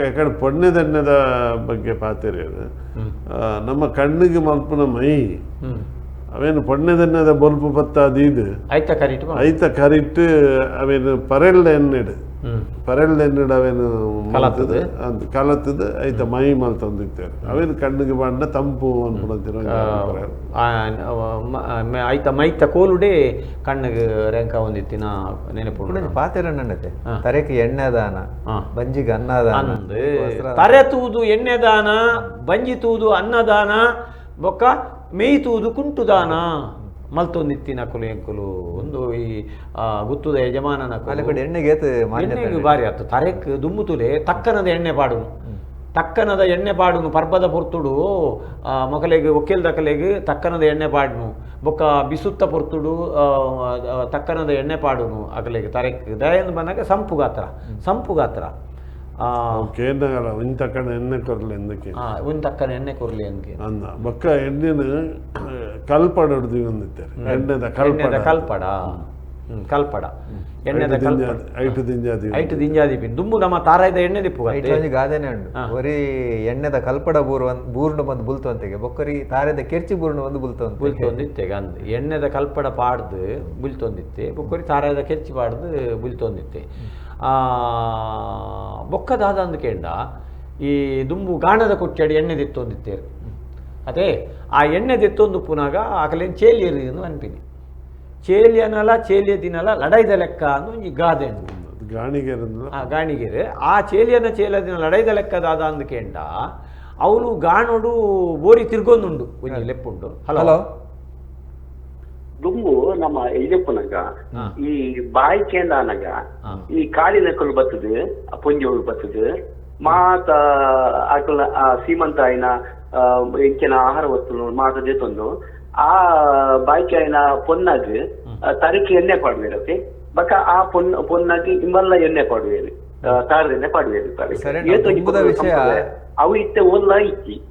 ಎಕಡೆ ಪೊಣ್ಣೆದೆಣ್ಣೆದ ಬಗ್ಗೆ ಪಾತಿರಿ ಅದು ನಮ್ಮ ಕಣ್ಣಿಗೆ ಮಲ್ಪನ ಮೈ ಅವೇನು ಪೊಣ್ಣೆದೆಣ್ಣೆದ ಬೊಲ್ಪು ಬತ್ತ ಅದೀದು ಐತ ಕರಿಟ್ಟು ಅವೇನು ಪರೆಲ್ದ ಎಣ್ಣೆಡು ಅವೇನು ಕಲತ್ತದು ಐತ ಮೈ ಮಲ್ತಂದಿರ್ತೇವೆ ಅವೇನು ಕಣ್ಣಿಗೆ ಬಾಂಡ ತಂಪು ಅನ್ಕೊಂತೀರ ಐತ ಮೈತ ಕೋಲುಡೆ ಕಣ್ಣಿಗೆ ರೆಂಕ ಒಂದಿತ್ತಿನ ನೆನಪು ಪಾತೆರ ನನ್ನತೆ ತರೆಗೆ ಎಣ್ಣೆದಾನ ಬಂಜಿಗೆ ಅನ್ನದಾನ ತರೆ ತೂದು ಎಣ್ಣೆದಾನ ಬಂಜಿ ತೂದು ಅನ್ನದಾನ ಬೊಕ್ಕ ಮೇಯ್ತುವುದು ಕುಂಟುದಾನ ಮಲ್ತೊಂದಿತ್ತಿನ ಕುಲು ಎಂಕುಲು ಒಂದು ಈ ಗುತ್ತುದ ಯಜಮಾನನ ಎಣ್ಣೆಗೆ ಬಾರಿ ಆಯ್ತು ತರೆಕ್ ದುಮ್ಮುತುಲೆ ತಕ್ಕನದ ಎಣ್ಣೆ ಪಾಡುನು ತಕ್ಕನದ ಎಣ್ಣೆ ಪಾಡುನು ಪರ್ಬದ ಪೊರ್ತುಡು ಮೊಕಲೆಗೆ ಒಕ್ಕೆಲ್ದ ಕಲೆಗೆ ತಕ್ಕನದ ಎಣ್ಣೆ ಪಾಡುನು ಬೊಕ್ಕ ಬಿಸುತ್ತ ಪೊರ್ತುಡು ತಕ್ಕನದ ಎಣ್ಣೆ ಪಾಡುನು ಅಕಲೆಗೆ ತರೆಕ್ ದಯಂದು ಬಂದಾಗ ಸಂಪು ಗಾತ್ರ ಇಂತಕ್ಕನ ಎಣ್ಣೆ ಕೊರ್ಲಿ ಎಂದಕ್ಕೆ ಇಂತಕ್ಕನ ಎಣ್ಣೆ ಕೊರ್ಲಿ ಎಂದಕ್ಕೆ ಅಂದ ಬೊಕ್ಕ ಎಣ್ಣೆನ ಕಲ್ಪಡ ಹೊಡೆದು ಬಂದಿದ್ದಾರೆ ಎಣ್ಣೆದ ಕಲ್ಪಡ ಕಲ್ಪಡ ಎಣ್ಣೆದ ಐಟು ದಿಂಜಾದಿ ದುಮ್ಮು ನಮ್ಮ ತಾರಾಯ್ದ ಎಣ್ಣೆ ದಿಪ್ಪು ಗಾದೆನೆ ಉಂಡು ಒರಿ ಎಣ್ಣೆದ ಕಲ್ಪಡ ಬೂರ್ಣ ಬಂದು ಬುಲ್ತವಂತೆಗೆ ಬೊಕ್ಕರಿ ತಾರಾಯ್ದ ಕೆರ್ಚಿ ಬೂರ್ಣ ಬಂದು ಬುಲ್ತೊಂದಿತ್ತೆಗೆ ಅಂದ್ ಎಣ್ಣೆದ ಕಲ್ಪಡ ಪಾಡ್ದು ಬುಲ್ತೊಂದಿತ್ತೆ ಬೊಕ್ಕರಿ ತಾರಾಯ್ದ ಕೆರ್ಚಿ ಪಾಡ್ದು ಬುಲ್ತೊಂದಿತ್ತೆ ಬೊಕ್ಕದಾದ ಅಂದ್ಕೇಂಡ ಈ ದುಂಬು ಗಾಣದ ಕೊಚ್ಚಡಿ ಎಣ್ಣೆ ದಿತ್ತೊಂದಿತ್ತೇರು ಅದೇ ಆ ಎಣ್ಣೆ ದಿತ್ತೊಂದು ಪುನಾಗ ಆಕಲೇನು ಚೇಲಿಯರಿ ಎಂದು ಅನ್ಪಿನಿ ಚೇಲಿಯನಲ್ಲ ಚೇಲಿಯ ದಿನಲ್ಲ ಲಡೈದ ಲೆಕ್ಕ ಅಂದು ಈ ಗಾದೆ ಗಾಣಿಗೆರೆ ಆ ಚೇಲಿಯನ ಚೇಲದಿನ ಲಡೈದ ಲೆಕ್ಕದಾದ ಅಂದ್ಕೇಂಡ ಅವಳು ಗಾಣೋಡು ಬೋರಿ ತಿರ್ಗೊಂದುಂಡು ಒಂಜಿ ಲೆಪ್ಪುಂಡು ಹಲೋ ದುಂಬು ನಮ್ಮ ಇಲೆಪ್ಪುನಗ ಈ ಬಾಯಿ ಕೇಂದಾನಗ ಈ ಕಾಳಿನ ಕಲ್ಲು ಬರ್ತದೆ ಪೊಂಜಿ ಒಳಗೆ ಬರ್ತದೆ ಮಾತ ಆಕಲ ಸೀಮಂತ ಆಯ್ನ ಇಂಚಿನ ಆಹಾರ ವಸ್ತು ಮಾತ ಜೊತೊಂದು ಆ ಬಾಯ್ಕೆ ಆಯ್ನ ಪೊನ್ನಾಗ ತರಕ್ಕೆ ಎಣ್ಣೆ ಪಾಡ್ವೇರತ್ತೆ ಬಕ ಆ ಪೊನ್ನಾಗಿ ಇಮ್ಮಲ್ಲ ಎಣ್ಣೆ ಪಾಡ್ವೇರಿ ತಾರದ ಎಣ್ಣೆ ಪಾಡ್ವೇರಿ ಅವು ಇತ್ತೆ ಓಲ್ಲ ಇಚ್ಚಿ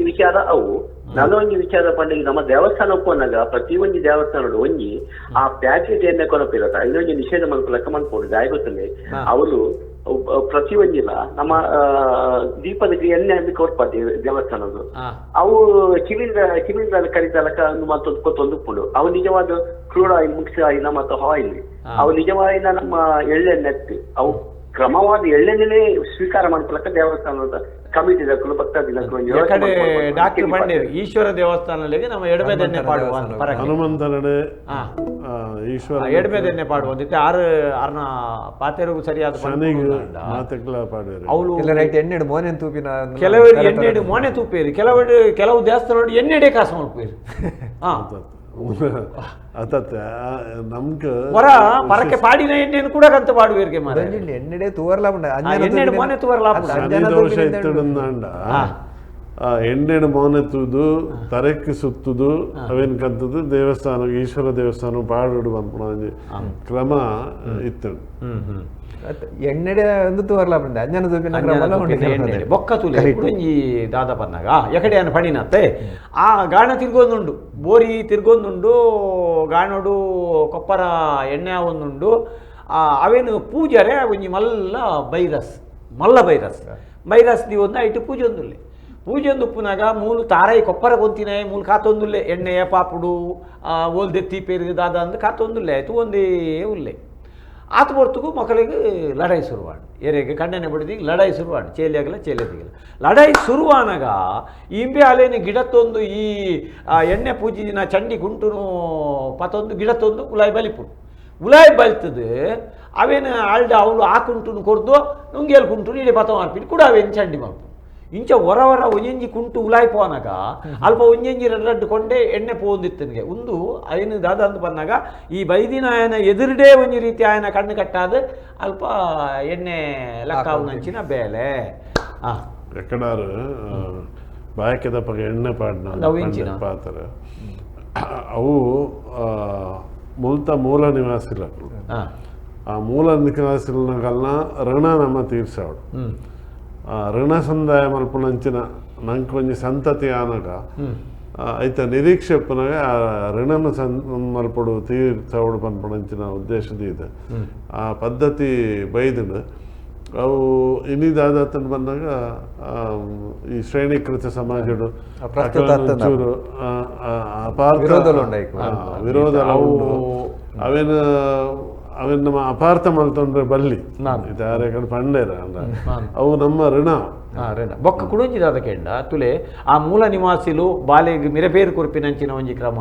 ವಿಚಾರ ಅವು ನನ್ನೊಂದು ವಿಚಾರ ಪಂಡಿಗೆ ನಮ್ಮ ದೇವಸ್ಥಾನ ಒಪ್ಪನಾಗ ಪ್ರತಿ ಒಂಜಿ ದೇವಸ್ಥಾನ ಒಂಜಿ ಆ ಪ್ಯಾಕೆಟ್ ಎಣ್ಣೆ ಕೊನಪಿರತ್ತ ಇನ್ನೊಂದು ನಿಷೇಧ ಮನ್ಪು ಲೆಕ್ಕ ಮನ್ಪೋಡು ಗಾಯ ಗೊತ್ತಂದ್ರೆ ಅವಳು ಪ್ರತಿ ಒಂಜಿಲ್ಲ ನಮ್ಮ ದೀಪದ ಎಣ್ಣೆ ಅಂತ ಕೊಡ್ಪಾತಿ ದೇವಸ್ಥಾನದ್ದು ಅವು ಕಿವಿಂದ ಕರಿತಲಕ ಮತ್ತೊಂದು ಕೊತ್ತೊಂದು ಉಪ್ಪುಡು ಅವು ನಿಜವಾದ ಕ್ರೂಡ್ ಆಯಿಲ್ ಮಿಕ್ಸ್ ಆಯಿಲ್ ಮತ್ತು ಆಯಿಲ್ ಅವು ನಿಜವಾದ ನಮ್ಮ ಎಳ್ಳೆಣ್ಣೆ ಅವು ಕ್ರಮವಾದ ಎಳ್ಳೆಣ್ಣೆ ಸ್ವೀಕಾರ ಮಾಡ್ಕೊಳಕ ದೇವಸ್ಥಾನದ ಕಮಿಟಿ ಡಾಕ್ಟರ್ ಬಂಡೇರು ಈಶ್ವರ ದೇವಸ್ಥಾನಗಳಿಗೆ ನಮ್ಮ ಎಡಮೆದೆಣ್ಣೆ ಪಾಡುವ ಹನುಮಂತನಡೆ ಎಡಮೆದೆಣ್ಣೆ ಪಾಡುವಂತೆ ಆರ್ನ ಪಾತೆರಿಗೂ ಸರಿಯಾದ ಅವಳು ಎಣ್ಣೆಡು ಮೋನೆ ತೂಪಿನ ಕೆಲವರು ಎಣ್ಣೆಡು ಮೋನೆ ತೂಪೇರಿ ಕೆಲವು ದೇವಸ್ಥಾನ ಎಣ್ಣೆಡೆ ಕಾಸು ಮಾಡ್ಪೇರಿ ಹೊರ ಪರಕ್ಕೆ ಪಾಡಿನ ಎಣ್ಣೆಯನ್ನು ಕೂಡ ಕಂತ ಪಾಡುವೇರಿಗೆ ಎಣ್ಣೆಡೆ ತೂವರ್ಲಾ ಎಣ್ಣೆಡು ಮೋನೆ ತೂವರ್ಲಾ ದೋಷ ಇತ್ತಡಂದಾಂಡ ಎಣ್ಣೆಡು ಮೋನೆ ತೂದು ತರಕ್ಕೆ ಸುತ್ತುದು ಅವೇನ್ ಕಂತದ್ದು ದೇವಸ್ಥಾನ ಈಶ್ವರ ದೇವಸ್ಥಾನ ಪಾಡು ಬಂದ ಕ್ರಮ ಇತ್ತು ಎಣ್ಣೆಡೆ ಒಂದು ತೂವರ್ಲಾ ಬಂದ ಅಂಜನ ಬೊಕ್ಕ ತುಲೆ ಈ ದಾದ ಪನ್ನಾಗ ಎಕಡೆ ಅನ್ನ ಪಡಿನತ್ತೆ ಆ ಗಾಣ ತಿರ್ಗೊಂದುಂಡು ಬೋರಿ ತಿರ್ಗೊಂದುಂಡು ಗಾಣೋಡು ಕೊಪ್ಪರ ಎಣ್ಣೆ ಒಂದುಂಡು ಅವೇನು ಪೂಜಾರೆ ಒಂಜಿ ಮಲ್ಲ ಬೈರಸ್ ದಿ ಒಂದು ಐಟು ಪೂಜೆ ಒಂದುಲ್ಲೆ ಪೂಜೆ ಒಂದು ಉಪ್ಪುನಾಗ ಮೂಲು ತಾರಾಯಿ ಕೊಪ್ಪರ ಗೊಂತಿನೇ ಮೂಲು ಕಾತೊಂದುಲ್ಲೆ ಎಣ್ಣೆಯ ಪಾಪುಡು ಓಲ್ದೆತ್ತಿ ಪೇರಿದ ದಾದ ಅಂದು ಕಾತೊಂದುಲ್ಲೆ ಆಯ್ತು ಒಂದೇ ಉಲ್ಲೆ ಆತ ಹೊರ್ತಿಗೂ ಮಕ್ಕಳಿಗೆ ಲಡಾಯಿ ಶುರುವಾಡು ಎರೆಗೆ ಕಣ್ಣನೆ ಬಿಡಿದಿ ಲಡಾಯಿ ಶುರುವಾಡು ಚೇಲಿಯಾಗಲ್ಲ ಚೇಲಿಯಾಗಿಲ್ಲ ಲಡಾಯಿ ಶುರುವಾನಾಗ ಇಂಬೆ ಅಲೇನು ಗಿಡತ್ತೊಂದು ಈ ಎಣ್ಣೆ ಪೂಜಿನ ಚಂಡಿ ಗುಂಟುನು ಪತ್ತೊಂದು ಗಿಡತ್ತೊಂದು ಉಲಾಯಿ ಬಲಿತದೆ ಅವೇನು ಆಲ್ಡ ಅವಳು ಆಕುಂಟುನು ಕೊರ್ದು ನುಂಗೇಲು ಕುಂಟು ಇಡೀ ಪತ ಮಾರ್ಪಿಟ್ಟು ಕೂಡ ಅವೇನು ಚಂಡಿ ಮಾಡ್ತು ಇಂಚ ಹೊರ ಒಂಜಿ ಕುಂಟು ಉಲಾಯಿ ಪೋನಾಗ ಅಲ್ಪ ಒಂಜಿ ರಡ್ಡು ಕೊಂಡೆ ಎಣ್ಣೆ ಪೋಂದಿತ್ತನಿಗೆ ಒಂದು ಏನು ದಾದ ಅಂತ ಬಂದಾಗ ಈ ಬೈದಿನ ಆಯನ ಎದುರುಡೇ ಒಂಜಿ ರೀತಿ ಆಯನ ಕಣ್ಣು ಕಟ್ಟಾದ ಅಲ್ಪ ಎಣ್ಣೆ ಲೆಕ್ಕಾವು ನಂಚಿನ ಬೇಲೆ ಎಕ್ಕಡಾರು ಬಾಯಕೆದ ಪಗ ಎಣ್ಣೆ ಪಾಡ್ನ ಪಾತ್ರ ಅವು ಮೂಲ ನಿವಾಸಿಲ ಆ ಮೂಲ ನಿವಾಸಿಲನಗಲ್ನ ಋಣ ನಮ್ಮ ತೀರ್ಸಾವಡು ಋಣ ಸಂದಾಯ ಮಲ್ಪುನಂಚಿನ ನಂಗೆ ಒಂಜಿ ಸಂತತಿ ಆನಗ ಐತ ನಿರೀಕ್ಷೆ ಪುನಗ ಋಣನ ಮಲ್ಪಡು ತೀರ್ಸವಡು ಪನ್ಪುನಂಚಿನ ಉದ್ದೇಶದ ಇದೆ ಆ ಪದ್ಧತಿ ಬೈದು ಅವು ಇನ್ನಿದಾದತನ ಬಂದಾಗ ಈ ಶ್ರೇಣೀಕೃತ ಸಮಾಜಡು ಚೂರು ವಿರೋಧ ಅವೇನು ಅವೇನು ನಮ್ಮ ಅಪಾರ್ಥ ಮಲ್ತೊಂಡ್ರೆ ಬಲ್ಲಿ ಇದಾರೆ ಕಡೆ ಪಂಡೇರ ಅವು ನಮ್ಮ ಋಣ ಬೊಕ್ಕ ಕುಡುಂಜಿದಾದ ಕೆಂಡ ತುಲೆ ಆ ಮೂಲ ನಿವಾಸಿಲು ಬಾಲೆಗ್ ಮಿರಪೇರು ಕೊರ್ಪಿನಂಚಿನ ಒಂಜಿ ಕ್ರಮ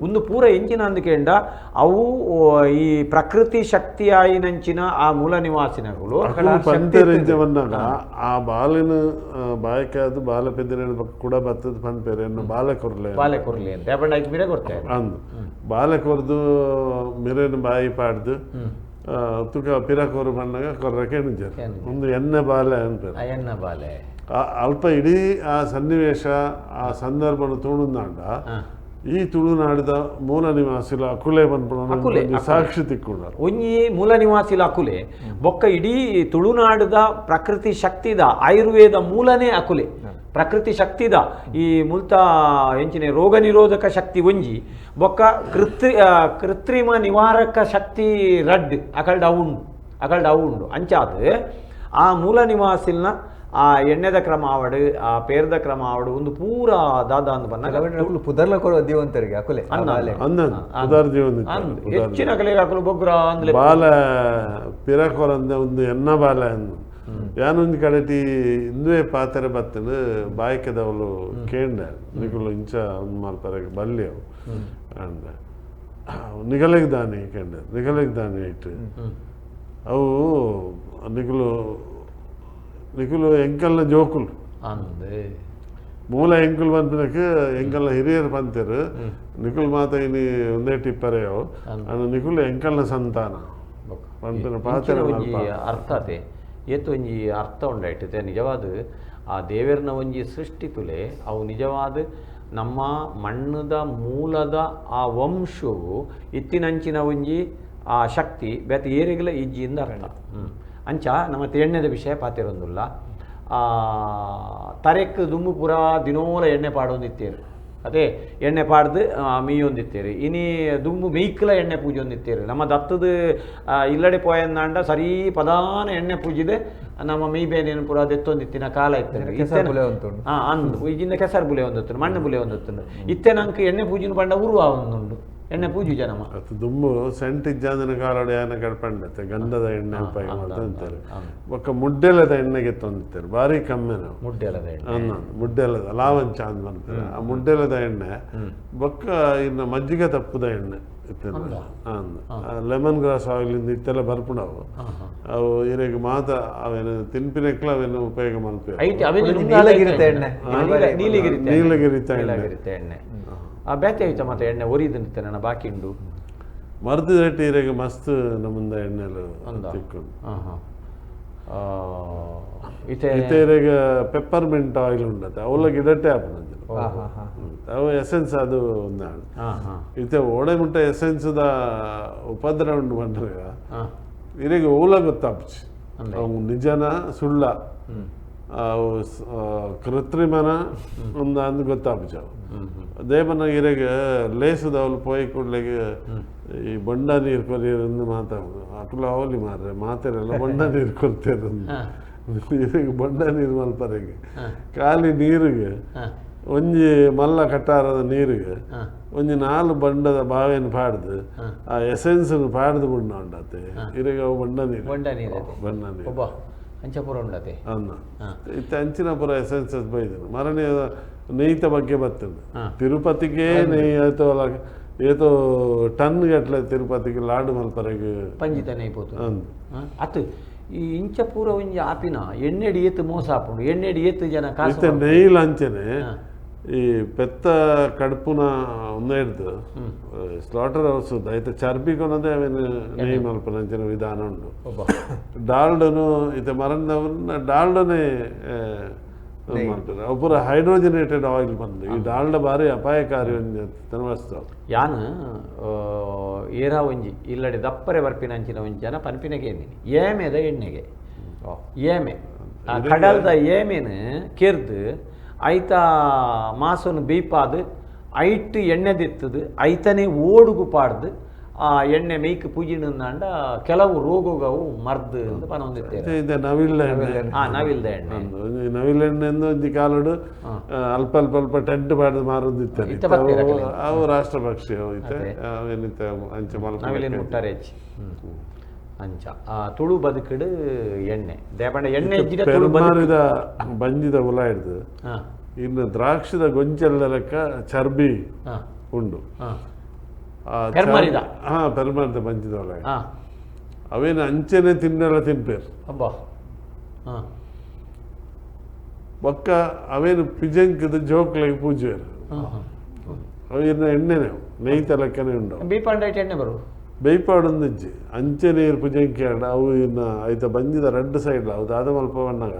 ಒಂದು ಪೂರ ಎಂಚಿನ ಅಂದಕೆಂಡ ಅವು ಈ ಪ್ರಕೃತಿ ಶಕ್ತಿ ಆಯಿನಂಚಿನ ಆ ಮೂಲ ನಿವಾಸಿನಗಳು ಪಂಪೆರೆಂಜವನ್ನಾಗ ಆ ಬಾಲಿನ ಬಾಯಕಾದ ಬಾಲ ಪೆದ್ದಿನ ಕೂಡ ಬತ್ತದ ಪಂಪೆರೆಯನ್ನು ಬಾಲೆ ಕೊರ್ಲೆ ಅಂತ ಯಾಪಂಡ ಮಿರೆ ಕೊಡ್ತಾರೆ ಅಂದು ಬಾಲೆ ಕೊರ್ದು ಮಿರೆನ ಬಾಯಿ ಪಾಡ್ದು ತುಕ ಪಿರಕೋರು ಬಂದಾಗ ಕೊರ್ರಕ್ಕೆ ಒಂದು ಎಣ್ಣೆ ಬಾಲೆ ಅಂತಾರೆ ಎಣ್ಣೆ ಬಾಲೆ ಅಲ್ಪ ಇಡೀ ಆ ಸನ್ನಿವೇಶ ಆ ಸಂದರ್ಭ ತುಳುನಾಡ ಈ ತುಳುನಾಡಿದ ಮೂಲ ನಿವಾಸಿಲ ಅಕುಲೆ ಬಂದ್ಬಿಡೋಣ ಸಾಕ್ಷಿ ತಿಕ್ಕೊಂಡ ಒಂಜಿ ಮೂಲ ನಿವಾಸಿಲ ಅಕುಲೆ ಬೊಕ್ಕ ಇಡೀ ತುಳುನಾಡದ ಪ್ರಕೃತಿ ಶಕ್ತಿದ ಆಯುರ್ವೇದ ಮೂಲನೇ ಅಕುಲೆ ಪ್ರಕೃತಿ ಶಕ್ತಿದ ಈ ಮುಲ್ತ ಎಂಚಿನ ರೋಗ ನಿರೋಧಕ ಶಕ್ತಿ ಒಂಜಿ ಬೊಕ್ಕ ಕೃತ್ರಿಮ ನಿವಾರಕ ಶಕ್ತಿ ರಡ್ ಅಕಲ್ಡ ಅವು ಉಂಡು ಅಂಚಾದ ಆ ಮೂಲ ನಿವಾಸಿಲ್ನ ಆ ಎಣ್ಣೆದ ಕ್ರಮ ಆವಡು ಆ ಪೇರದ ಕ್ರಮ ಆವಡು ಒಂದು ಪೂರ ದಾದ ಅಂದ್ ಬಂದಾಗ ಪುದರ್ಲ ಕೊಡುವ ದೇವಂತರಿಗೆ ಅಕುಲೆ ಹೆಚ್ಚಿನ ಕಲೆಗೆ ಹಾಕಲು ಬೊಗ್ರ ಅಂದ್ರೆ ಬಾಲ ಪಿರಕೋರಂದ ಒಂದು ಎನ್ನ ಬಾಲ ಅಂದು ಯಾನೊಂದು ಕಡೆಟಿ ಇಂದುವೆ ಪಾತ್ರೆ ಬತ್ತನು ಬಾಯ್ಕೆದವಳು ಕೇಂಡ ನಿಗುಲು ಇಂಚ ಒಂದು ಮಾಲ್ಪರೆಗೆ ಬಲ್ಲಿ ಅವು ಅಂದ ನಿಗಲೆಗೆ ದಾನಿ ಕೇಂಡ ನಿಗಲೆಗೆ ದಾನಿ ಇಟ್ಟು ಅವು ನಿಗುಲು ಎಂಕಲ್ನ ಜೋಕುಲು ಮೂಲ ಎಂಕುಲು ಬಂದನಕ್ಕೆ ಎಂಕಲ್ನ ಹಿರಿಯರು ಬಂತರು ನಿಗುಲು ಮಾತ ಇನಿ ಒಂದೇ ಟಿಪ್ಪರೆಯೋ ನಿಗುಲು ಎಂಕಲ್ನ ಸಂತಾನ ಬಂತನ ಪಾತ್ರೆ ಅರ್ಥತೆ ಏತು ಒಂಜಿ ಅರ್ಥ ಉಂಡಾಯ್ತದೆ ನಿಜವಾದ ಆ ದೇವರನ ಒಂಜಿ ಸೃಷ್ಟಿ ತುಲೆ ಅವು ನಿಜವಾದ ನಮ್ಮ ಮಣ್ಣದ ಮೂಲದ ಆ ವಂಶವು ಇತ್ತಿನಂಚಿನ ಒಂಜಿ ಆ ಶಕ್ತಿ ಬೇತ ಏರಿಗಲ ಇಜ್ಜಿಯಿಂದ ಅರ್ಥ ಅಂಚ ನಮ್ಮ ಎಣ್ಣೆದ ವಿಷಯ ಪಾತಿರೊಂದುಲ್ಲ ತರೆಕ್ ದುಮ್ಮು ಪುರ ದಿನೋಲ ಎಣ್ಣೆ ಪಾಡೊಂದಿತ್ತೇರು ಅದೇ ಎಣ್ಣೆ ಪಾಡ್ದು ಮೀಯೊಂದಿತ್ತೇರು ಇನಿ ದುಮ್ಮು ಮೇಯ್ಕಲ ಎಣ್ಣೆ ಪೂಜೆ ಒಂದಿತ್ತೇರು ನಮ್ಮ ದತ್ತದ ಇಲ್ಲಡೆ ಪೋಯಂದಾಂಡ ಸರಿ ಪದಾನ ಎಣ್ಣೆ ಪೂಜಿದೆ ನಮ್ಮ ಮೀಬೇನೇನು ಪುರ ದೆತ್ತೊಂದಿತ್ತಿನ ಕಾಲ ಇತ್ತು ಅಂದು ಈಜಿಂದ ಕೆಸರು ಬುಲೆ ಒಂದೊತ್ತು ಮಣ್ಣು ಬುಲೆ ಒಂದೊತ್ತು ಇತ್ತೆ ನಂಗೆ ಎಣ್ಣೆ ಪೂಜಿನ ಪಂಡ ಉರುವ ಒಂದುಂಡು ಎಣ್ಣೆ ಪೂಜೆ ಜನಮ ದುಮ್ಮು ಸೆಂಟ್ ಇಜ್ಜಾಂದಿನ ಕಾಲಡೆ ಯಾನ ಕಡ್ಪಂಡತ್ತೆ ಗಂಧದ ಎಣ್ಣೆ ಉಪಯೋಗ ಮಾಡ್ತಾರೆ ಒಕ್ಕ ಮುಡ್ಡೆಲದ ಎಣ್ಣೆಗೆ ತಂದಿರ್ತಾರೆ ಭಾರಿ ಕಮ್ಮಿ ನಾವು ಮುಡ್ಡೆಲದ ಎಣ್ಣೆ ಮುಡ್ಡೆಲದ ಲಾವಂಚ ಅಂತ ಮಾಡ್ತಾರೆ ಆ ಮುಡ್ಡೆಲದ ಎಣ್ಣೆ ಬೊಕ್ಕ ಇನ್ನು ಮಜ್ಜಿಗೆ ತಪ್ಪದ ಎಣ್ಣೆ ಲೆಮನ್ ಗ್ರಾಸ್ ಆಯಿಲಿಂದ ಇತ್ತೆಲ್ಲ ಬರ್ಪುಣವು ಅವು ಇರೆಗೆ ಮಾತ ಅವೇನು ತಿನ್ಪಿನಕ್ಲ ಅವೇನು ಉಪಯೋಗ ಮಾಡ್ತೇವೆ ನೀಲಗಿರಿ ಎಣ್ಣೆ ಬೇತೆ ಆಯ್ತಾ ಮತ್ತೆ ಎಣ್ಣೆ ಒರಿದಂತೆ ನನ್ನ ಬಾಕಿ ಉಂಡು ಮರ್ದು ರೇಟ್ ಇರೆಗೆ ಮಸ್ತ್ ನಮ್ಮಂದ ಎಣ್ಣೆಲು ತಿಕ್ಕೊಂಡು ಇತೆರೆಗೆ ಪೆಪ್ಪರ್ಮೆಂಟ್ ಆಯಿಲ್ ಉಂಡತ್ತೆ ಅವಲ ಗಿಡಟ್ಟೆ ಆಪನಂಜ ಅವು ಎಸೆನ್ಸ್ ಅದು ಒಂದು ಇತ್ತೆ ಓಡೆ ಮುಟ್ಟ ಎಸೆನ್ಸ್ದ ಉಪದ್ರ ಉಂಡು ಬಂದ್ರೆ ಇರೆಗೆ ಓಲ ಗೊತ್ತಾಪುಚಿ ಅವು ನಿಜನ ಸುಳ್ಳ ಅವು ಕೃತ್ರಿಮನ ಒಂದು ಅಂದು ಗೊತ್ತಾಪುಚಾವು ದೇವನ ಇರೆಗೆ ಲೇಸದವಳು ಪೋಯಿ ಕೂಡ್ಲೆಗೆ ಈ ಬೊಂಡ ನೀರು ಕೊರಿಯರಂದು ಮಾತಾಡೋದು ಅಕುಲ ಅವಲಿ ಮಾರ್ರೆ ಮಾತೆರೆಲ್ಲ ಬೊಂಡ ನೀರು ಕೊರ್ತೇರಂದು ಇರೆಗೆ ಬೊಂಡ ನೀರು ಮಲ್ಪರೆಗೆ ಖಾಲಿ ನೀರಿಗೆ ಒಂಜಿ ಮಲ್ಲ ಕಟ್ಟಾರದ ನೀರಿಗೆ ಒಂಜಿ 4 ಬಂಡದ ಬಾವಿಯನ್ನು ಪಾಡ್ದು ಆ ಎಸೆನ್ಸನ್ನು ಪಾಡ್ದು ಬುಣ್ಣ ಉಂಡತ್ತೆ ಇರೆಗೆ ಅವು ಬೊಂಡ ನೀರು ಅಂಚಪುರ ಉಂಡತೆ ಅನ್ನ ಇತ್ತ ಅಂಚಿನ ಪುರ ಎಸೆನ್ಸಸ್ ಬೈದನು ಮರನೇ ನೆಯ್ತ ಬಗ್ಗೆ ಬರ್ತದೆ ತಿರುಪತಿಗೆ ನೆಯ್ ಏತೋ ಟನ್ ಗಟ್ಲೆ ತಿರುಪತಿಗೆ ಲಾಡು ಮಲ್ಪರೆಗೆ ಪಂಜಿತ ನೆಯ್ಪೋತು ಅತ್ ಈ ಇಂಚಪೂರ ಒಂಜಿ ಆಪಿನ ಎಣ್ಣೆಡಿ ಏತು ಮೋಸ ಆಪುಂಡು ಎಣ್ಣೆಡಿ ಏತು ಜನ ಕಾಸು ನೆಯ್ಲ್ ಅಂಚನೆ ಈ ಪೆತ್ತ ಕಡುಪುನ ಒಂದೇ ಹಿಡ್ದು ಸ್ಲಾಟರ್ ಹೌಸ್ ಐತೆ ಚರ್ಬಿ ಕೊನದೇ ಅವೇನು ನೆಯ್ ಮಲ್ಪನ ಅಂಚಿನ ವಿಧಾನ ಉಂಡು ಡಾಲ್ಡನು ಇತ್ತೆ ಮರದವ್ರನ್ನ ಡಾಲ್ಡನೇ ಮಾಡ್ತಾರೆ ಅವು ಪೂರ ಹೈಡ್ರೋಜನೇಟೆಡ್ ಆಯಿಲ್ ಬಂದು ಈ ಡಾಲ್ಡ ಬಾರಿ ಅಪಾಯಕಾರಿ ಒಂದು ವಸ್ತು ಯಾನು ಏರಾ ಒಂಜಿ ಇಲ್ಲಡೆ ದಪ್ಪರೆ ಬರ್ಪಿನ ಅಂಚಿನ ಒಂಜಿ ಜನ ಪನ್ಪಿನಗೆ ಏಮೆದ ಎಣ್ಣೆಗೆ ಏಮೆ ಕಡಲ್ದ ಏಮೆನು ಕೆರ್ದು ಐತ ಮಾಸನು ಬೀಪಾದು ಐಟ್ ಎಣ್ಣೆ ದಿತ್ತದು ಐತನೇ ಓಡುಗು ಪಾಡ್ದು ಆ ಎಣ್ಣೆ ಮೇಯ್ಕ್ ಪೂಜಿನಂದಾಂಡ ಕೆಲವು ರೋಗವು ಮರ್ದು ಅಂತ ಪನೊಂದಿತ್ತೇವೆ ಇದು ನವಿಲ್ ಎಣ್ಣೆ ನವಿಲ್ದ ಎಣ್ಣೆ ನವಿಲ್ ಎಣ್ಣೆ ಒಂಜಿ ಕಾಲಡು ಅಲ್ಪ ಅಲ್ಪ ಅಲ್ಪ ಟೆಂಟ್ ಮಾಡಿದ್ ಮಾರುದಿತ್ತೆ ಅವು ರಾಷ್ಟ್ರ ಪಕ್ಷಿ ಹೋಯ್ತೆ ಅವೇನಿತ್ತೆ ಅಂಚೆ ನವಿಲಿನ ಮುಟ್ಟಾರೆ ಹೆಚ್ಚಿ ಅಂಚ ತುಳು ಬದುಕಡು ಎಣ್ಣೆ ದೇಪಂಡ ಎಣ್ಣೆ ಹೆಚ್ಚಿದ ತುಳು ಪೆರ್ಮಾರಿದ ಬಂಜಿದ ಹುಲ ಹಿಡ್ದು ಇನ್ನು ದ್ರಾಕ್ಷಿದ ಗೊಂಚೆಲ್ಲ ಲೆಕ್ಕ ಚರ್ಬಿ ಉಂಡು ಪೆರ್ಮಾರಿದ ಪೆರ್ಮಾರಿದ ಬಂಜಿದ ಹುಲ ಅವೇನು ಅಂಚೆನೆ ತಿನ್ನೆಲ್ಲ ತಿನ್ಪೇರು ಅಬ್ಬಾ ಒಕ್ಕ ಅವೇನು ಪಿಜಂಕದ ಜೋಕ್ಲೆಗೆ ಪೂಜೆರು ಅವೇನು ಎಣ್ಣೆನೆ ನೆಯ್ತ ಲೆಕ್ಕನೆ ಉಂಡು ಬೀಪಂಡೈಟ್ ಎಣ್ಣೆ ಬರು ಬೈಪಾಡೊಂದಿಜ್ಜಿ ಅಂಚೆ ನೀರು ಪುಜಂಕಿ ಆಡ ಅವು ಇನ್ನು ಐತ ಬಂದಿದ ರೆಡ್ ಸೈಡ್ ಅವು ದಾದ ಮಲ್ಪ ಬಣ್ಣಗ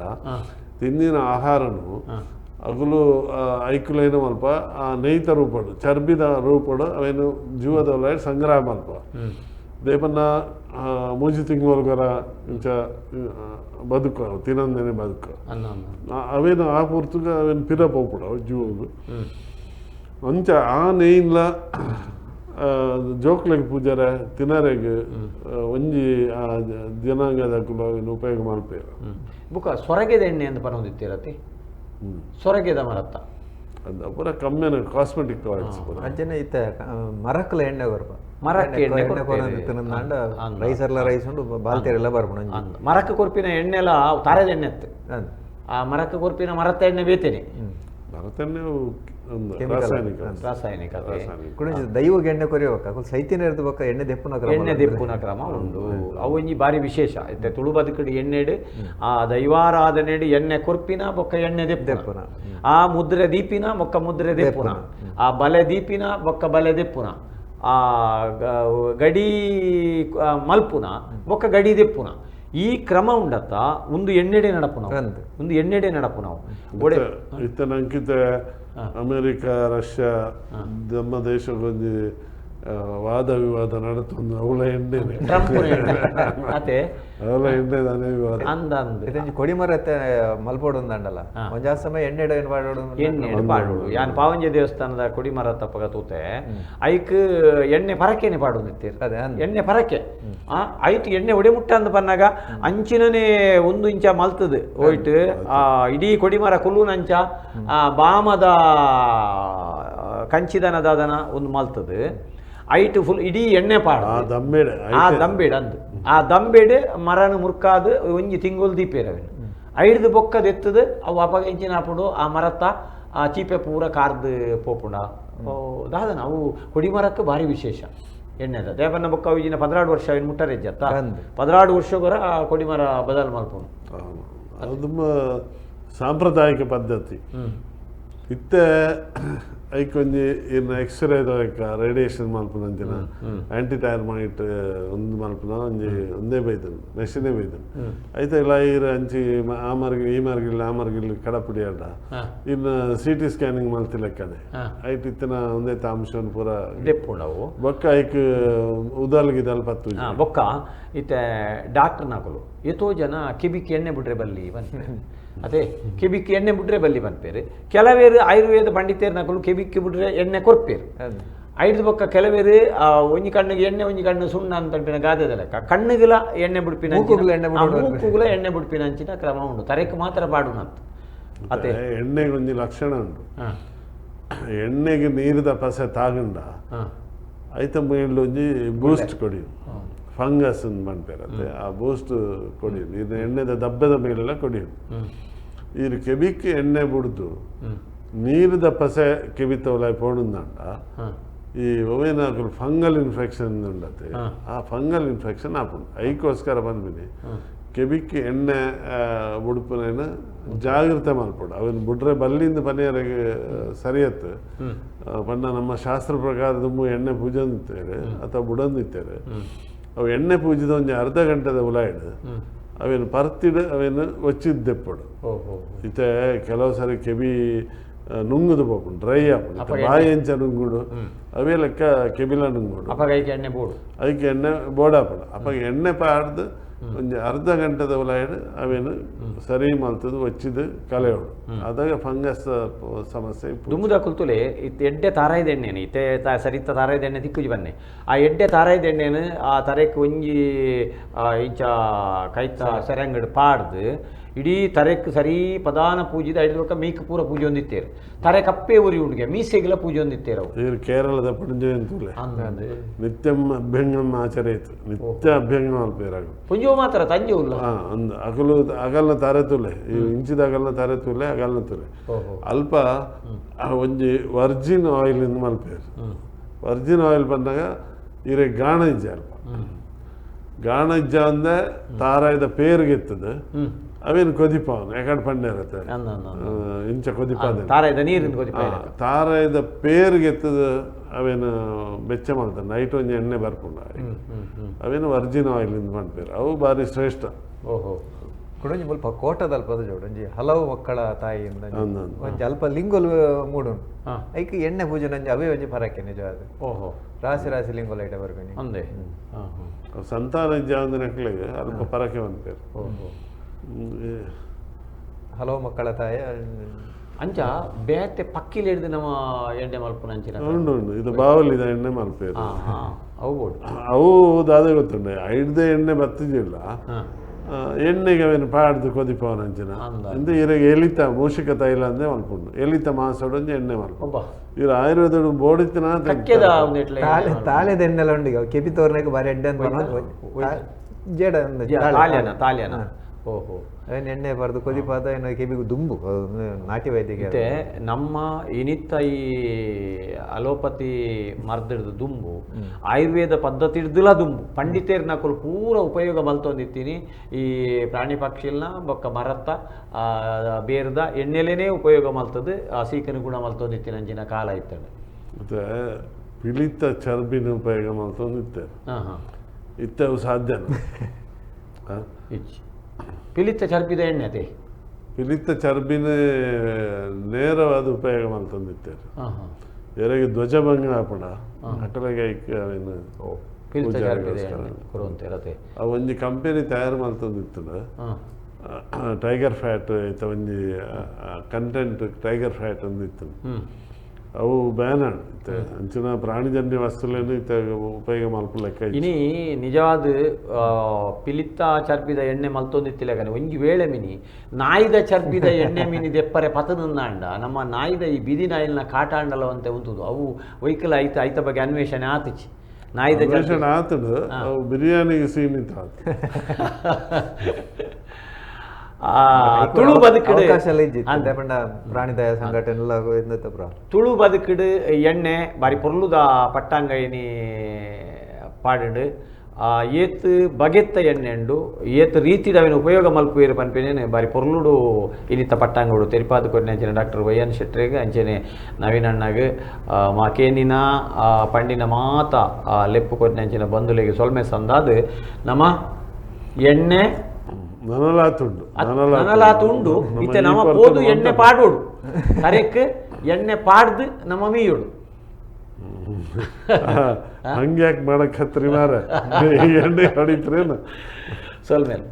ತಿಂದಿನ ಆಹಾರನು ಅಗಲು ಐಕುಲೈನ ಮಲ್ಪ ಆ ನೈತ ರೂಪಡು ಚರ್ಬಿದ ರೂಪಡು ಅವೇನು ಜೀವದ ಒಳಗೆ ಸಂಗ್ರಹ ಮಲ್ಪ ದೇಪನ್ನ ಮೂಜಿ ತಿಂಗಳೊಳಗರ ಇಂಚ ಬದುಕು ಅವು ತಿನ್ನಂದೇನೆ ಬದುಕು ಅವೇನು ಆ ಪೂರ್ತುಗ ಅವೇನು ಪಿರ ಪೋಪುಡು ಅವು ಜೀವದು ಅಂಚ ಆ ನೇಯ್ಲ ಜೋಕ್ಲೆಗೆ ಪೂಜಾರ ತಿನ್ನರೆಗೆ ಒಂಜಿ ಆ ಜನಾಂಗದ ಉಪಯೋಗ ಮಾಡ್ಪೇರು ಬುಕ್ಕ ಸೊರಗೆದ ಎಣ್ಣೆ ಅಂತ ಪರೊಂದಿತ್ತೀರತಿ ಸೊರಗೆದ ಮರತ್ತ ಅದು ಪೂರ ಕಮ್ಮಿನ ಕಾಸ್ಮೆಟಿಕ್ ಪ್ರಾಡಕ್ಟ್ಸ್ ಪೂರ ಅಂಚನೆ ಇತ್ತ ಮರಕ್ಕಲ ಎಣ್ಣೆ ಬರ್ಪ ಮರಕ್ಕೆ ಎಣ್ಣೆ ತಿನ್ನಂಡ ರೈಸರ್ಲ ರೈಸ್ ಉಂಡು ಬಾಲ್ತೇರೆಲ್ಲ ಬರ್ಪುಣ ಮರಕ್ಕೆ ಕೊರ್ಪಿನ ಎಣ್ಣೆಲ್ಲ ತಾರದ ಎಣ್ಣೆ ಎತ್ತು ಆ ಮರಕ್ಕೆ ಕೊರ್ಪಿನ ಮರತ್ತ ಎಣ್ಣೆ ಬೇತೇನೆ ಮರತೆಣ್ಣೆ ರಾಸಾಯನಿಕ ದೈವಗೆ ಎಣ್ಣೆ ಕೊರಿಯಬೇಕ ಸೈತಿನ ಇರ್ದು ಬಕ್ಕ ಎಣ್ಣೆ ದೆಪ್ಪುನ ಎಣ್ಣೆ ದೆಪ್ಪುನ ಕ್ರಮ ಉಂಡು ಅವು ಒಂಜಿ ಬಾರಿ ವಿಶೇಷ ಇತ್ತೆ ತುಳು ಬದುಕಡಿ ಎಣ್ಣೆಡು ಆ ದೈವಾರಾಧನೆಡು ಎಣ್ಣೆ ಕೊರ್ಪಿನ ಬೊಕ್ಕ ಎಣ್ಣೆ ದೆಪ್ಪುನ ಆ ಮುದ್ರೆ ದೀಪಿನ ಬೊಕ್ಕ ಮುದ್ರೆ ದೆಪ್ಪುನ ಆ ಬಲೆ ದೀಪಿನ ಬೊಕ್ಕ ಬಲೆ ದೆಪ್ಪುನ ಆ ಗಡಿ ಮಲ್ಪುನ ಬೊಕ್ಕ ಗಡಿ ದೆಪ್ಪುನ ಈ ಕ್ರಮ ಉಂಡತ್ತ ಒಂದು ಎಣ್ಣೆಡೆ ನಡಪು ನಾವು ಒಂದು ಎಣ್ಣೆಡೆ ನಡಪು ನಾವು ಇತ್ತ ನಂಕಿತ ಅಮೆರಿಕ ರಷ್ಯಾ ನಮ್ಮ ದೇಶಕ್ಕೊಂದು ವಾದ ವಿವಾದ ನಡತೊಂದು ಅವಳ ಎಣ್ಣೆನೆ ಅದೇ ಅವಳ ಎಣ್ಣೆ ನಾನೇ ವಿವಾದ ಅಂದ ಕೊಡಿಮರ ಮಲ್ಪೋಡು ಅಂದಲ್ಲ ಒಂಜಾ ಸಮಯ ಎಣ್ಣೆ ಎಣ್ಣೆ ಪಾಡೋಡು ಯಾನ್ ಪಾವಂಜೆ ದೇವಸ್ಥಾನದ ಕೊಡಿಮರ ತಪ್ಪಗ ತೂತೆ ಐಕ್ ಎಣ್ಣೆ ಪರಕೆನೆ ಪಾಡೋದಿತ್ತೀರ್ ಎಣ್ಣೆ ಪರಕೆ ಐತು ಎಣ್ಣೆ ಒಡೆ ಮುಟ್ಟ ಅಂದ ಪನ್ನಾಗ ಅಂಚಿನನೇ ಒಂದು ಇಂಚ ಮಲ್ತದು ಹೋಯ್ತು ಇಡೀ ಕೊಡಿಮರ ಕುಲ್ಲುನಂಚ ಬಾಮದ ಕಂಚಿದನದಾದನ ಒಂದು ಮಲ್ತದು ಐಟು ಫುಲ್ ಇಡೀ ಎಣ್ಣೆ ಪಾಡು ಆ ದಂಬೇಡು ಅಂದು ಆ ದಂಬೇಡು ಮರನ ಮುರ್ಕಾದು ಒಂಜಿ ತಿಂಗಳು ದೀಪೇರವೇನು ಐಡ್ದು ಬೊಕ್ಕದ ಎತ್ತದು ಅವು ಅಪಗಂಚಿನ ಹಾಪುಡು ಆ ಮರತ್ತ ಆ ಚೀಪೆ ಪೂರ ಕಾರ್ದು ಪೋಪುಂಡ ದಾದನ ಅವು ಕೊಡಿಮರಕ್ಕೆ ಭಾರಿ ವಿಶೇಷ ಎಣ್ಣೆದ ದೇವನ್ನ ಬೊಕ್ಕ ಅವಿಜಿನ 16 ವರ್ಷ ಏನು ಮುಟ್ಟರೆಜ್ಜತ್ತ 16 ವರ್ಷಗೊರ ಆ ಕೊಡಿಮರ ಬದಲು ಮಲ್ಪುಂಡು ಅದು ತುಂಬ ಸಾಂಪ್ರದಾಯಿಕ ಪದ್ಧತಿ ಇತ್ತೆ ಐಕೊಂಜಿ ಇನ್ನು ಎಕ್ಸ್ರೇ ರೇಡಿಯೇಷನ್ ಮಲ್ಪುನಂಚಿನ ಆಂಟಿ ಟೈರ್ಮೈಟ್ ಒಂದು ಮಲ್ಪುನ ಒಂಜಿ ಒಂದೇ ಬೈದನು ಮೆಷಿನೇ ಬೈದನು ಐತೆ ಇಲ್ಲ ಈರು ಅಂಚಿ ಆ ಮರ್ಗಿಲ್ ಈ ಮರ್ಗಿಲ್ ಆ ಮರ್ಗಿಲ್ ಕಡಪುಡಿ ಅಡ್ಡ ಇನ್ನು CT ಸ್ಕ್ಯಾನಿಂಗ್ ಮಲ್ತಿಲೆಕ್ಕನೆ ಐಟ್ ಇತ್ತಿನ ಒಂದೇ ತಾಂಶನ್ ಪೂರ ದೆಪ್ಪುಂಡವು ಬೊಕ್ಕ ಐಕ್ ಉದಲ್ಗಿದಲ್ ಪತ್ತು ಬೊಕ್ಕ ಇತ್ತೆ ಡಾಕ್ಟರ್ ನಾಕಲು ಎಷ್ಟೋ ಜನ ಕಿಬಿಕ್ ಎಣ್ಣೆ ಬಿಡ್ರೆ ಬಲ್ಲಿ ಅದೇ ಕಿಬಿಕ್ಕಿ ಎಣ್ಣೆ ಬಿಡ್ರೆ ಬಲ್ಲಿ ಬಂದ್ಪೇರು ಕೆಲವೇರು ಆಯುರ್ವೇದ ಪಂಡಿತೇರು ನಕಲು ಕಿಬಿಕ್ಕಿ ಬಿಡ್ರೆ ಎಣ್ಣೆ ಕೊರ್ಪೇರು ಐದು ಬೊಕ್ಕ ಕೆಲವೇರು ಒಂಜಿ ಕಣ್ಣಿಗೆ ಎಣ್ಣೆ ಒಂಜಿ ಕಣ್ಣು ಸುಣ್ಣ ಅಂತ ಗಾದದ ಲೆಕ್ಕ ಕಣ್ಣಿಗೆಲ ಎಣ್ಣೆ ಬಿಡ್ಪಿನ ಮೂಕುಗುಲ ಎಣ್ಣೆ ಬಿಡ್ಪಿನ ಅಂಚಿನ ಕ್ರಮ ಉಂಟು ತರೆಕ್ ಮಾತ್ರ ಪಾಡುನಂತ ಅದೇ ಎಣ್ಣೆಗೆ ಒಂಜಿ ಲಕ್ಷಣ ಉಂಟು ಎಣ್ಣೆಗೆ ನೀರಿದ ಪಸೆ ತಾಗಂಡ ಐತ ಮೇಲ್ ಒಂಜಿ ಬೂಸ್ಟ್ ಕೊಡಿ ಫಂಗಸ್ ಮಾಡ್ಪೇರತ್ತೆ ಆ ಬೂಸ್ಟ್ ಕೊಡಿ ಇದು ಎಣ್ಣೆದ ದಬ್ಬದ ಮೇಲೆಲ್ಲ ಕೊಡಿಯೋದು ಇದು ಕೆಬಿಕ್ಕೆ ಎಣ್ಣೆ ಬಿಡ್ದು ನೀರಿದ ಪಸೆ ಕೆಬಿತವಲ ಪೋಣಂದಂಡ ಈ ಒವೇನಾಗಲು ಫಂಗಲ್ ಇನ್ಫೆಕ್ಷನ್ ಉಂಡತ್ತೆ ಆ ಫಂಗಲ್ ಇನ್ಫೆಕ್ಷನ್ ಆಪುಂಡು ಐಕೋಸ್ಕರ ಬಂದ್ಬಿನಿ ಕೆಬಿಕ್ಕೆ ಎಣ್ಣೆ ಬುಡುಪುನೇನ ಜಾಗ್ರತೆ ಮಲ್ಪಡು ಅವನು ಬಿಡ್ರೆ ಬಲ್ಲಿಂದ ಪನಿಯರಿಗೆ ಸರಿಯತ್ತು ಪಂಡ ನಮ್ಮ ಶಾಸ್ತ್ರ ಪ್ರಕಾರದ ಎಣ್ಣೆ ಪೂಜೆ ಅಂತಾರೆ ಅಥವಾ ಬುಡಂದಿತ್ತೇವೆ ಅವು ಎಣ್ಣೆ ಪೂಜಿದ ಒಂದು ಅರ್ಧ ಗಂಟೆದ ಉಲಾಯ್ಡು ಅವೇನು ಪರ್ತಿಡು ಅವೇನು ಒಚ್ಚಿದ್ದೆಪ್ಪಡು ಇತ್ತೆ ಕೆಲವು ಸರಿ ಕೆಬಿ ನುಂಗುದು ಪೋಪುಂಡು ಡ್ರೈ ಆಪುಂಡು ಬಾಯಿ ಎಂಚ ನುಂಗುಡು ಅವೇ ಲೆಕ್ಕ ಕೆಬಿಲ ನುಂಗುಡು ಎಣ್ಣೆ ಬೋಡು ಅದಕ್ಕೆ ಎಣ್ಣೆ ಬೋಡಾಪುಡು ಅಪ್ಪ ಎಣ್ಣೆ ಪಾಡ್ದು ಒಂದು ಅರ್ಧ ಗಂಟೆದ ಒಳಗಡೆ ಅವೇನು ಸರಿ ಮಲ್ತದ್ದು ಒಚ್ಚಿದು ಕಳೆಯೋಡು ಅದಾಗ ಫಂಗಸ್ ಸಮಸ್ಯೆ ದುಮ್ಮುದ ಕುಲ್ತುಲೆ ಇತ್ತು ಎಡ್ಡೆ ತಾರಾಯ್ದ ಎಣ್ಣೆನು ಇತ್ತೆ ಸರಿತ ತಾರಾಯ್ದ ಎಣ್ಣೆ ತಿಕ್ಕುಜಿ ಬನ್ನೆ ಆ ಎಡ್ಡೆ ತಾರಾಯ್ದ ಎಣ್ಣೆನು ಆ ತರೆಕ್ ಒಂಜಿ ಇಂಚ ಕೈತ ಸೆರಂಗಡ್ ಪಾಡ್ದು ಇಡೀ ತರೆಕ್ ಸರಿ ಪ್ರಧಾನ ಪೂಜಿದ ಐದು ಮೀಕ ಪೂರ ಪೂಜೆ ಹೊಂದಿತ್ತೇರು ತರೆ ಕಪ್ಪೆ ಉರಿ ಉಂಡಿಗೆ ಮೀಸೆಗಿಲ ಪೂಜೆ ಹೊಂದಿತ್ತೇರು ಇವರು ಕೇರಳದ ಪುಂಜೆ ಅಂತೂಲೆ ನಿತ್ಯಂ ಅಭ್ಯಂಗಂ ಆಚರೇತು ನಿತ್ಯ ಅಭ್ಯಂಗಂ ಅಲ್ಪೇರಾಗ ಪುಂಜೋ ಮಾತ್ರ ತಂಜೆ ಉಲ್ಲ ಅಂದ್ ಅಗಲು ಅಗಲ್ನ ತರೆತುಲೆ ಇಂಚಿದ ಅಗಲ್ನ ತರೆತುಲೆ ಅಗಲ್ನ ತುಲೆ ಅಲ್ಪ ಒಂಜಿ ವರ್ಜಿನ್ ಆಯಿಲ್ ಇಂದ ಮಲ್ಪೇರು ವರ್ಜಿನ್ ಆಯಿಲ್ ಬಂದಾಗ ಇರೆ ಗಾಣ ಇಜ್ಜ ಅಲ್ಪ ಗಾಣ ಇಜ್ಜ ಅಂದೆ ತಾರಾಯ್ದ ಪೇರ್ಗೆತ್ತದ ಅವೇನು ಕೊದಿಪಾವನು ಯಾಕಂಡು ಪಂಡೆ ಇರುತ್ತೆ ಇಂಚ ಕೊದಿಪಾದ ತಾರಾಯ್ದ ನೀರಿನ ತಾರಾಯ್ದ ಪೇರ್ಗೆತ್ತದ ಅವೇನು ಬೆಚ್ಚ ಮಾಡ್ತಾರೆ ನೈಟ್ ಒಂಜಿ ಎಣ್ಣೆ ಬರ್ಕೊಂಡು ಅವೇನು ವರ್ಜಿನ್ ಆಯಿಲ್ ಇಂದ ಮಾಡ್ಪೇರು ಅವು ಭಾರಿ ಶ್ರೇಷ್ಠ. ಓಹೋ ಕುಡೊಂಜಿ ಮುಲ್ಪ ಕೋಟದಲ್ಪದ ಜೋಡೊಂಜಿ ಹಲವು ಮಕ್ಕಳ ತಾಯಿಯಿಂದ ಒಂಜಿ ಅಲ್ಪ ಲಿಂಗೊಲು ಮೂಡುಂಡು ಐಕ್ ಎಣ್ಣೆ ಪೂಜೆ ನಂಜಿ ಅವೇ ಒಂಜಿ ಪರಕ್ಕೆ ನಿಜ ಅದು. ಓಹೋ ರಾಶಿ ರಾಶಿ ಲಿಂಗೊಲ ಐಟ ಬರ್ಕೊಂಡು ಅಂದೆ ಸಂತಾನ ಇಜ್ಜ ನೆಕ್ಲೆಗೆ ಅಲ್ಪ ಪರಕೆ ಬಂದ್ಪೇರು. ಹಲವು ಮಕ್ಕಳ ತಾಯಿ ಅಂಚ ಬೇತೆ ಪಕ್ಕಿಲಿ ಹಿಡಿದು ನಮ್ಮ ಎಣ್ಣೆ ಮಲ್ಪುನ ಅಂಚಿನ ಉಂಡು ಇದು ಬಾವಲಿದ ಎಣ್ಣೆ ಮಲ್ಪೇರು ಅವು ಅವು ದಾದ ಗೊತ್ತುಂಡೆ ಐಡ್ದೆ ಎಣ್ಣೆ ಬತ್ತಿದ್ದಿಲ್ಲ ಎಣ್ಣೆಗೆ ಅವೇನು ಪಾಡ್ದು ಕೊದಿಪವನ ಅಂಚಿನ ಇಂದ ಇರಗೆ ಎಲಿತ ಮೂಷಿಕ ತೈಲ ಅಂದೇ ಮಲ್ಪುಂಡು ಎಲಿತ ಮಾಸೊಡೊಂದು ಎಣ್ಣೆ ಮಲ್ಪು ಇವ್ರು ಆಯುರ್ವೇದ ಬೋಡಿತಿನ ತಾಳೆದ ಎಣ್ಣೆಲ್ಲ ಉಂಡು ಕೆಪಿ ತೋರ್ನಾಗ ಬಾರಿ ಎಡ್ಡೆ ಅಂತ ಜೇಡ ತಾಲ್ಯನ ಓಹೋ ಎಣ್ಣೆ ಬರ್ದು ಕೊದಿಪಾದ ಏನು ಕೆಬಿಗೂ ದುಂಬು ನಾಟಿ ವೈದ್ಯಕ್ಕೆ ನಮ್ಮ ಇನಿತ್ತ ಈ ಅಲೋಪತಿ ಮರ್ದಿಡ್ದು ದುಂಬು ಆಯುರ್ವೇದ ಪದ್ಧತಿ ಹಿಡ್ದಿಲ್ಲ ದುಂಬು ಪಂಡಿತೇರ್ನ ಕೊಲ್ ಪೂರ ಉಪಯೋಗ ಮಲ್ತೊಂದಿತ್ತೀನಿ ಈ ಪ್ರಾಣಿ ಪಕ್ಷಿಲ್ನ ಬೊಕ್ಕ ಮರತ್ತ ಬೇರ್ದ ಎಣ್ಣೆಲೇನೇ ಉಪಯೋಗ ಮಲ್ತದ್ದು ಆ ಸೀಕನ ಗುಣ ಮಲ್ತೊಂದಿತ್ತೀನಿ ಅಂಚಿನ ಕಾಲ ಇತ್ತಡೆ ಮತ್ತೆ ಪಿಳಿತ ಚರ್ಬಿನ ಉಪಯೋಗ ಮಲ್ತೊಂದಿತ್ತೆ ಇತ್ತವು ಸಾಧ್ಯನ ಪಿಲಿತ ಚರ್ಬಿದ ಎಣ್ಣೆ ಅದೇ ಪಿಲಿತ ಚರ್ಬಿನ ನೇರವಾದ ಉಪಯೋಗ ಮಲ್ತೊಂದಿತ್ತೇರು ಎರೆಗೆ ಧ್ವಜಭಂಗ ಆಪಣ ಅಟಲಗೆ ಅವು ಒಂಜಿ ಕಂಪೆನಿ ತಯಾರು ಮಲ್ತೊಂದಿತ್ತು ಟೈಗರ್ ಫ್ಯಾಟ್ ಐತ ಒಂಜಿ ಕಂಟೆಂಟ್ ಟೈಗರ್ ಫ್ಯಾಟ್ ಒಂದಿತ್ತು ಅವು ಬ್ಯಾನ್ ಅಂಚಿನ ಪ್ರಾಣಿಜನ್ಯ ವಸ್ತುಲೇನು ಇತ್ತ ಉಪಯೋಗ ಮಲ್ಪ ಲೆಕ್ಕ ಇನಿ ನಿಜವಾದ ಪಿಲಿತ್ತ ಚರ್ಬಿದ ಎಣ್ಣೆ ಮಲ್ತೊಂದಿತ್ತಿಲ್ಲ కానీ ಒಂಜಿ ವೇಳೆ ಮಿನಿ ನಾಯಿದ ಚರ್ಬಿದ ಎಣ್ಣೆ ಮಿನಿ ದೆಪ್ಪರೆ ಪತನಂದಾಂಡ ನಮ್ಮ ನಾಯಿದ ಈ ಬಿದಿ ನಾಯಿಲ್ನ ಕಾಟಾಂಡಲ ಅಂತ ಉಂಟುದು ಅವು ವೈಕಲ್ ಐತ ಬಗ್ಗೆ ಅನ್ವೇಷಣೆ ಆತಿಚಿ ನಾಯಿದ ಅನ್ವೇಷಣೆ ಆತದು ಅವು ಬಿರಿಯಾನಿಗೆ ಸೀಮಿತ ಆತು ತುಳು ಬದುಕಿಡು ಪ್ರಾಣಿ ದಯಾ ಸಂಘಟನೆ ತುಳು ಬದುಕಿಡು ಎಣ್ಣೆ ಬಾರಿ ಪೊರ್ಲುದ ಪಟ್ಟಾಂಗ ಏನಿ ಪಾಡು ಏತ್ ಬಗೆತ್ತ ಎಣ್ಣೆ ಉಂಡು ಏತ್ ರೀತಿದ ಅವಿನ ಉಪಯೋಗ ಮಲ್ಪುವೇರು ಪನ್ಪೇನೆ ಬಾರಿ ಪೊರ್ಲುಡು ಇನಿತ ಪಟ್ಟಾಂಗಡು ತೆರಿಪಾದು ಕೊರಿನ ಅಂಚನೆ ಡಾಕ್ಟರ್ ವೈ ಎನ್ ಶೆಟ್ರಿಗೆ ಅಂಚನೆ ನವೀನ್ ಅಣ್ಣಗೆ ಮಾ ಕೇನಿನ ಪಂಡಿನ ಮಾತ ಲೆಪ್ಪು ಕೊರಿನ ಅಂಚಿನ ಬಂಧುಲೆಗೆ ಸೊಲ್ಮೆ ಸಂದಾದ ನಮ್ಮ ಎಣ್ಣೆ ನನಲಾತುಂಡು ಇತ್ತೆ ನಮ್ಮ ಪೋದು ಎಣ್ಣೆ ಪಾಡೋಡು ಕರೆಕ್ ಎಣ್ಣೆ ಪಾಡ್ದು ನಮ್ಮ ಮೀಯೋಡು ಹಂಗ್ಯಾಕೆ ಮಾಡಕ್ ಹತ್ರಿ ಮಾರ ಎಣ್ಣೆ ಹೊಡಿತ್ರೇನು ಸೊಲ್ಮೇಲೆ